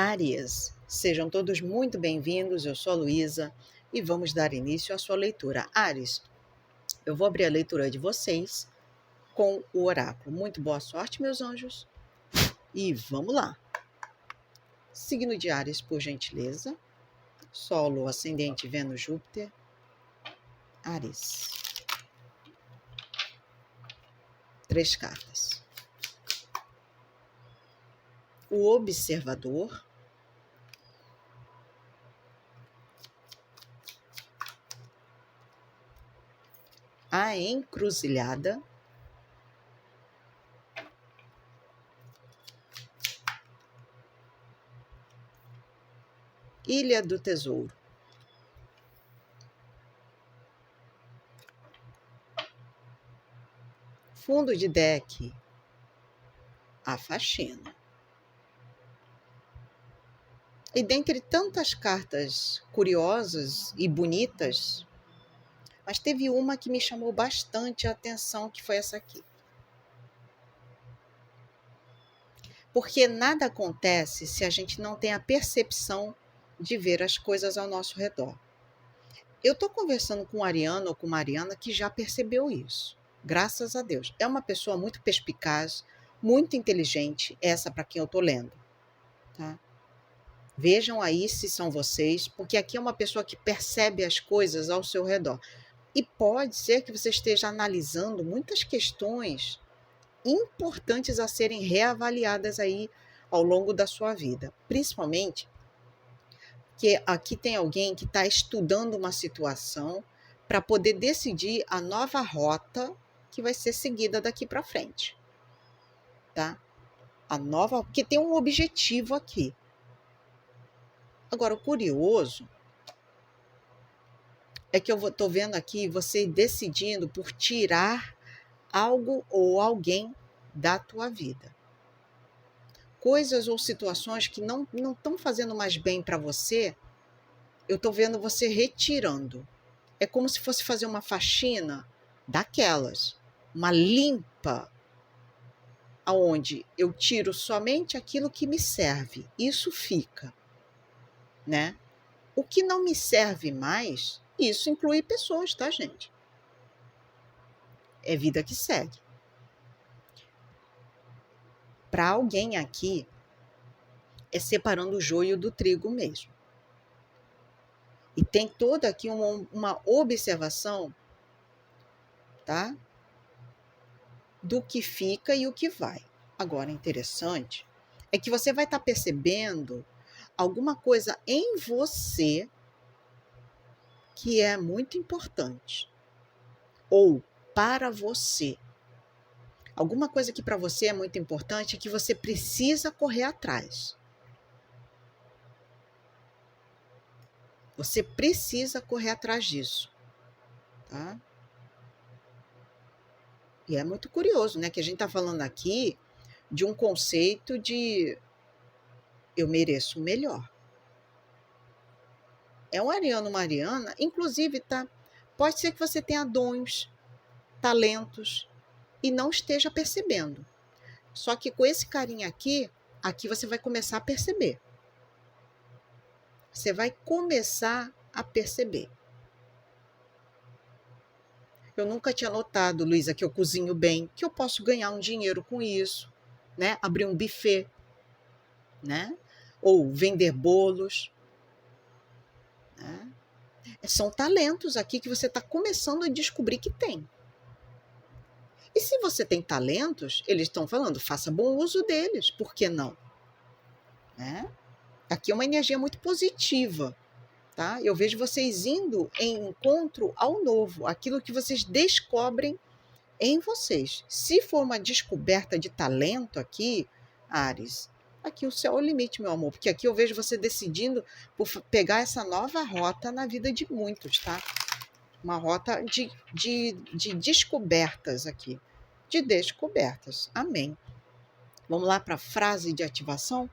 Áries, sejam todos muito bem-vindos. Eu sou a Luísa e vamos dar início à sua leitura. Áries, eu vou abrir a leitura de vocês com o oráculo. Muito boa sorte, meus anjos, e vamos lá. Signo de Áries, por gentileza. Sol, Lua, Ascendente, Vênus, Júpiter. Áries. 3 cartas. O observador. A encruzilhada. Ilha do Tesouro. Fundo de deck. A faxina. E dentre tantas cartas curiosas e bonitas, mas teve uma que me chamou bastante a atenção, que foi essa aqui. Porque nada acontece se a gente não tem a percepção de ver as coisas ao nosso redor. Eu estou conversando com um ariano ou com uma ariana que já percebeu isso, graças a Deus. É uma pessoa muito perspicaz, muito inteligente, essa para quem eu estou lendo. Tá? Vejam aí se são vocês, porque aqui é uma pessoa que percebe as coisas ao seu redor. E pode ser que você esteja analisando muitas questões importantes a serem reavaliadas aí ao longo da sua vida. Principalmente que aqui tem alguém que está estudando uma situação para poder decidir a nova rota que vai ser seguida daqui para frente. Tá? A nova, porque tem um objetivo aqui. Agora, o curioso é que eu estou vendo aqui você decidindo por tirar algo ou alguém da tua vida. Coisas ou situações que não estão fazendo mais bem para você, eu estou vendo você retirando. É como se fosse fazer uma faxina daquelas, uma limpa, aonde eu tiro somente aquilo que me serve. Isso fica, né? O que não me serve mais, isso inclui pessoas, tá, gente? É vida que segue. Para alguém aqui, é separando o joio do trigo mesmo. E tem toda aqui uma observação, tá? Do que fica e o que vai. Agora, interessante é que você vai estar percebendo alguma coisa em você que é muito importante. Ou para você. Alguma coisa que para você é muito importante e que você precisa correr atrás. Você precisa correr atrás disso. Tá? E é muito curioso, né? Que a gente está falando aqui de um conceito de eu mereço o melhor. É um ariano, uma ariana, inclusive, tá? Pode ser que você tenha dons, talentos e não esteja percebendo. Só que com esse carinha aqui você vai começar a perceber. Você vai começar a perceber. Eu nunca tinha notado, Luísa, que eu cozinho bem, que eu posso ganhar um dinheiro com isso, né? Abrir um buffet, né? Ou vender bolos, né? São talentos aqui que você está começando a descobrir que tem. E se você tem talentos, eles estão falando, faça bom uso deles, por que não? Né? Aqui é uma energia muito positiva, tá? Eu vejo vocês indo em encontro ao novo, aquilo que vocês descobrem em vocês. Se for uma descoberta de talento aqui, Áries, aqui o céu é o limite, meu amor, porque aqui eu vejo você decidindo por pegar essa nova rota na vida de muitos, tá? Uma rota de descobertas aqui, de descobertas. Amém. Vamos lá para a frase de ativação?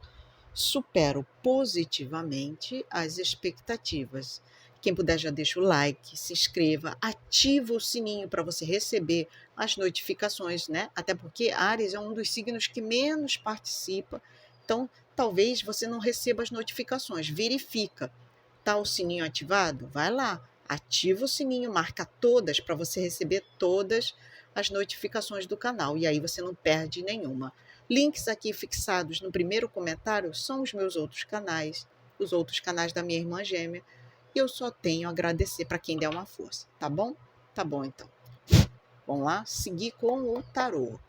Supero positivamente as expectativas. Quem puder já deixa o like, se inscreva, ativa o sininho para você receber as notificações, né? Até porque Áries é um dos signos que menos participa, então talvez você não receba as notificações. Verifica. Tá o sininho ativado? Vai lá, ativa o sininho, marca todas para você receber todas as notificações do canal. E aí você não perde nenhuma. Links aqui fixados no primeiro comentário são os meus outros canais, os outros canais da minha irmã gêmea. E eu só tenho a agradecer para quem der uma força, tá bom? Tá bom, então. Vamos lá, seguir com o tarô.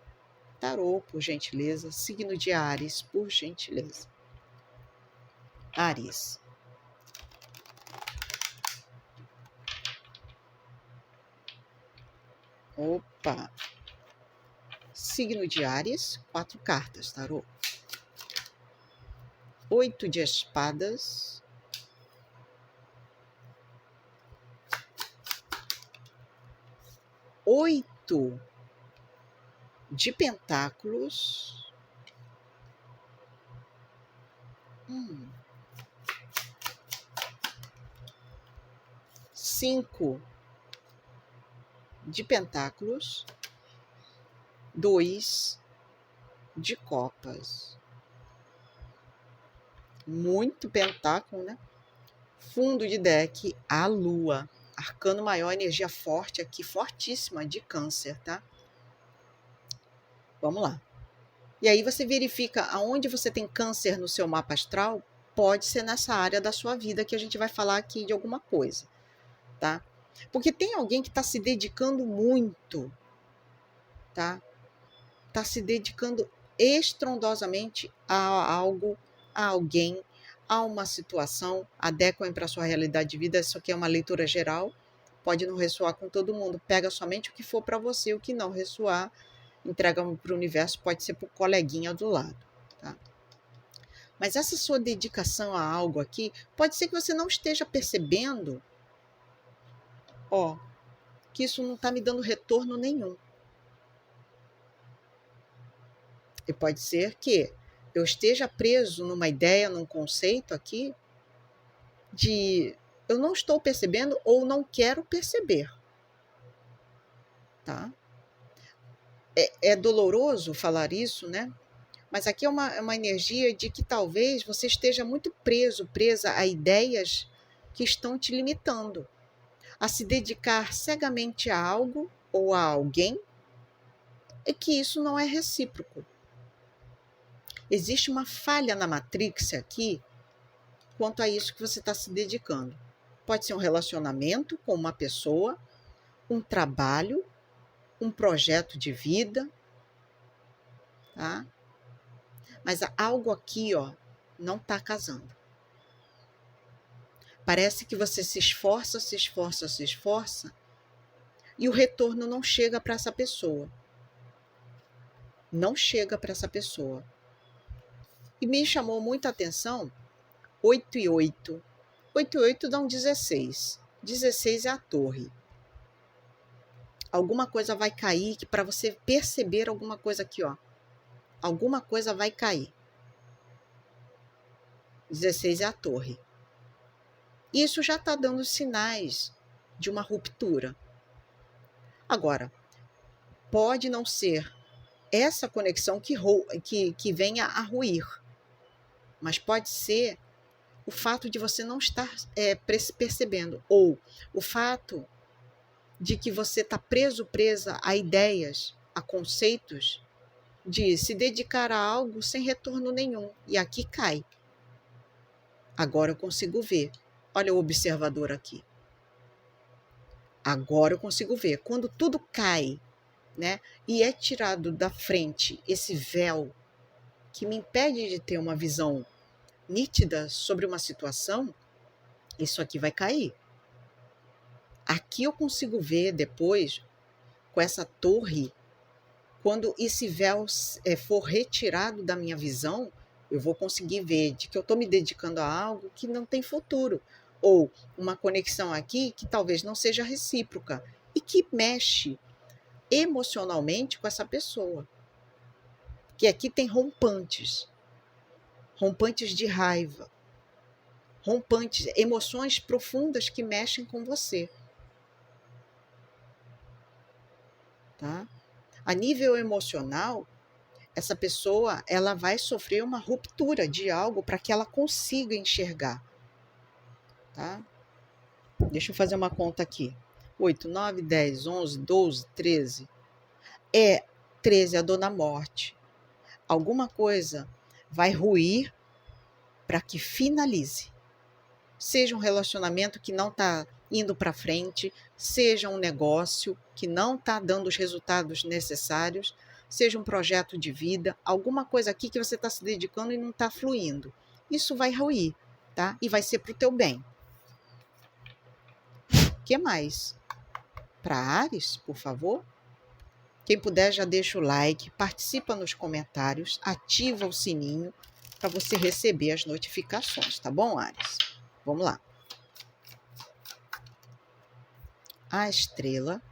Tarô, por gentileza. Signo de Áries, por gentileza. Áries. Opa! Signo de Áries, 4 cartas, tarô. 8 de espadas. 8 de pentáculos. 5 de pentáculos. 2 de copas. Muito pentáculo, né? Fundo de deck, a lua. Arcano maior, energia forte aqui, fortíssima, de câncer, tá? Vamos lá. E aí você verifica aonde você tem câncer no seu mapa astral, pode ser nessa área da sua vida que a gente vai falar aqui de alguma coisa, tá? Porque tem alguém que está se dedicando muito, tá? Está se dedicando estrondosamente a algo, a alguém, a uma situação. Adequem para a sua realidade de vida. Isso aqui é uma leitura geral, pode não ressoar com todo mundo. Pega somente o que for para você, o que não ressoar, entrega para o universo, pode ser para o coleguinha do lado, tá? Mas essa sua dedicação a algo aqui, pode ser que você não esteja percebendo, que isso não está me dando retorno nenhum. E pode ser que eu esteja preso numa ideia, num conceito aqui, de eu não estou percebendo ou não quero perceber, tá? É doloroso falar isso, né? Mas aqui é uma energia de que talvez você esteja muito presa a ideias que estão te limitando, a se dedicar cegamente a algo ou a alguém, e que isso não é recíproco. Existe uma falha na Matrix aqui quanto a isso que você está se dedicando. Pode ser um relacionamento com uma pessoa, um trabalho, um projeto de vida, tá? Mas algo aqui, não está casando. Parece que você se esforça e o retorno não chega para essa pessoa. Não chega para essa pessoa. E me chamou muita atenção 8 e 8. 8 e 8 dão 16. 16 é a torre. Alguma coisa vai cair, que para você perceber alguma coisa aqui, alguma coisa vai cair. 16 é a torre. Isso já está dando sinais de uma ruptura. Agora, pode não ser essa conexão que venha a ruir, mas pode ser o fato de você não estar percebendo, ou o fato de que você está presa a ideias, a conceitos, de se dedicar a algo sem retorno nenhum. E aqui cai. Agora eu consigo ver. Olha o observador aqui. Agora eu consigo ver. Quando tudo cai, né, e é tirado da frente esse véu que me impede de ter uma visão nítida sobre uma situação, isso aqui vai cair. Aqui eu consigo ver depois, com essa torre, quando esse véu for retirado da minha visão, eu vou conseguir ver de que eu estou me dedicando a algo que não tem futuro, ou uma conexão aqui que talvez não seja recíproca e que mexe emocionalmente com essa pessoa. Que aqui tem rompantes de raiva, rompantes, emoções profundas que mexem com você. Tá? A nível emocional, essa pessoa, ela vai sofrer uma ruptura de algo para que ela consiga enxergar, tá? Deixa eu fazer uma conta aqui. 8, 9, 10, 11, 12, 13. 13 a dona morte. Alguma coisa vai ruir para que finalize. Seja um relacionamento que não está indo para frente, seja um negócio que não está dando os resultados necessários, seja um projeto de vida, alguma coisa aqui que você está se dedicando e não está fluindo. Isso vai ruir, tá? E vai ser para o teu bem. O que mais? Para Áries, por favor? Quem puder já deixa o like, participa nos comentários, ativa o sininho para você receber as notificações, tá bom, Áries? Vamos lá. A estrela.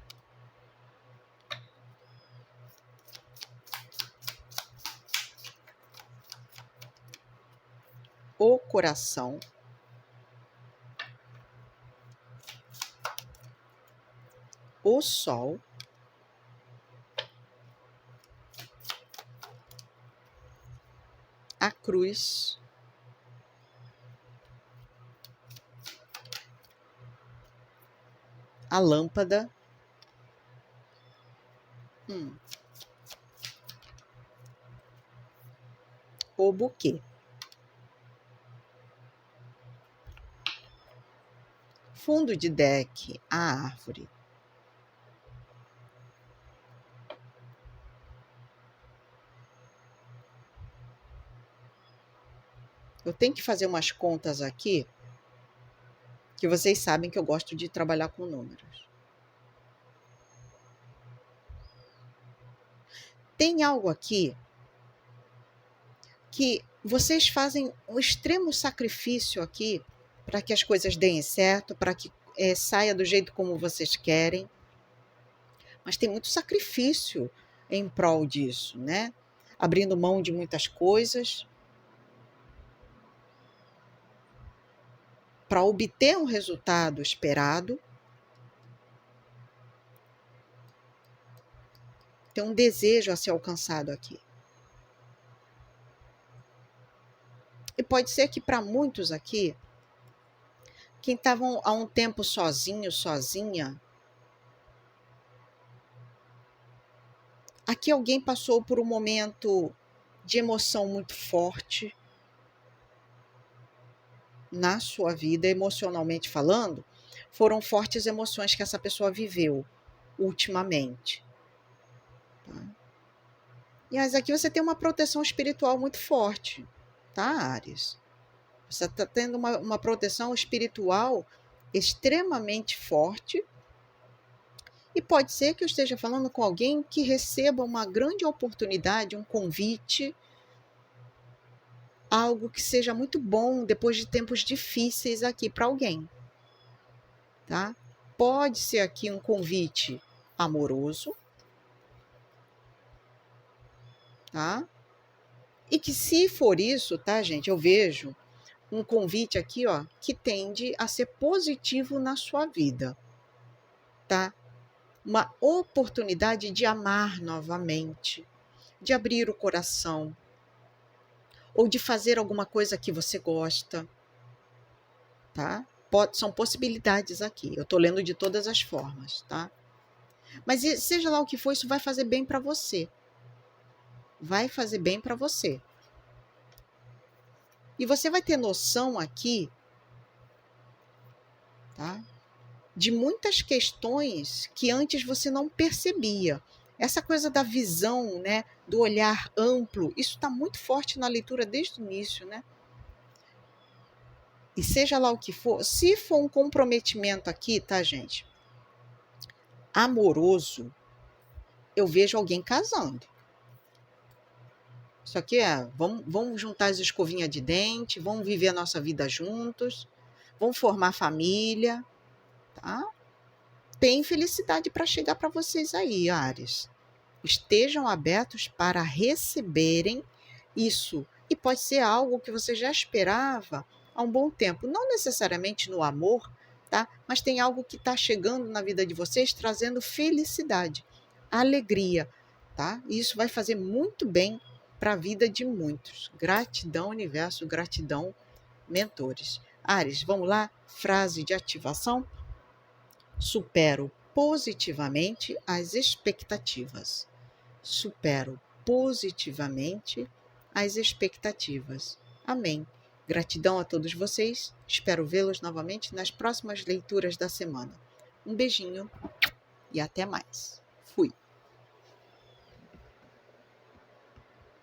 O coração. O sol. A cruz. A lâmpada. O buquê. Fundo de deck, a árvore. Eu tenho que fazer umas contas aqui, que vocês sabem que eu gosto de trabalhar com números. Tem algo aqui que vocês fazem um extremo sacrifício aqui para que as coisas deem certo, para que saia do jeito como vocês querem. Mas tem muito sacrifício em prol disso, né? Abrindo mão de muitas coisas para obter um resultado esperado. Tem um desejo a ser alcançado aqui. E pode ser que para muitos aqui, quem estavam há um tempo sozinho, sozinha, aqui alguém passou por um momento de emoção muito forte na sua vida, emocionalmente falando, foram fortes emoções que essa pessoa viveu ultimamente. Tá? E aqui você tem uma proteção espiritual muito forte, tá, Áries? Você está tendo uma proteção espiritual extremamente forte. E pode ser que eu esteja falando com alguém que receba uma grande oportunidade, um convite, algo que seja muito bom depois de tempos difíceis aqui para alguém. Tá? Pode ser aqui um convite amoroso. Tá? E que se for isso, tá, gente, eu vejo um convite aqui, ó, que tende a ser positivo na sua vida, tá? Uma oportunidade de amar novamente, de abrir o coração, ou de fazer alguma coisa que você gosta, tá? São possibilidades aqui, eu tô lendo de todas as formas, tá? Mas seja lá o que for, isso vai fazer bem para você. Vai fazer bem para você. E você vai ter noção aqui, tá? De muitas questões que antes você não percebia. Essa coisa da visão, né? Do olhar amplo, isso está muito forte na leitura desde o início, né? E seja lá o que for, se for um comprometimento aqui, tá, gente? Amoroso, eu vejo alguém casando. Isso aqui vamos juntar as escovinhas de dente, vamos viver a nossa vida juntos, vamos formar família, tá? Tem felicidade para chegar para vocês aí, Áries. Estejam abertos para receberem isso. E pode ser algo que você já esperava há um bom tempo. Não necessariamente no amor, tá? Mas tem algo que está chegando na vida de vocês, trazendo felicidade, alegria, tá? E isso vai fazer muito bem para a vida de muitos. Gratidão, universo, gratidão, mentores. Áries, vamos lá? Frase de ativação. Supero positivamente as expectativas. Supero positivamente as expectativas. Amém. Gratidão a todos vocês. Espero vê-los novamente nas próximas leituras da semana. Um beijinho e até mais. Fui.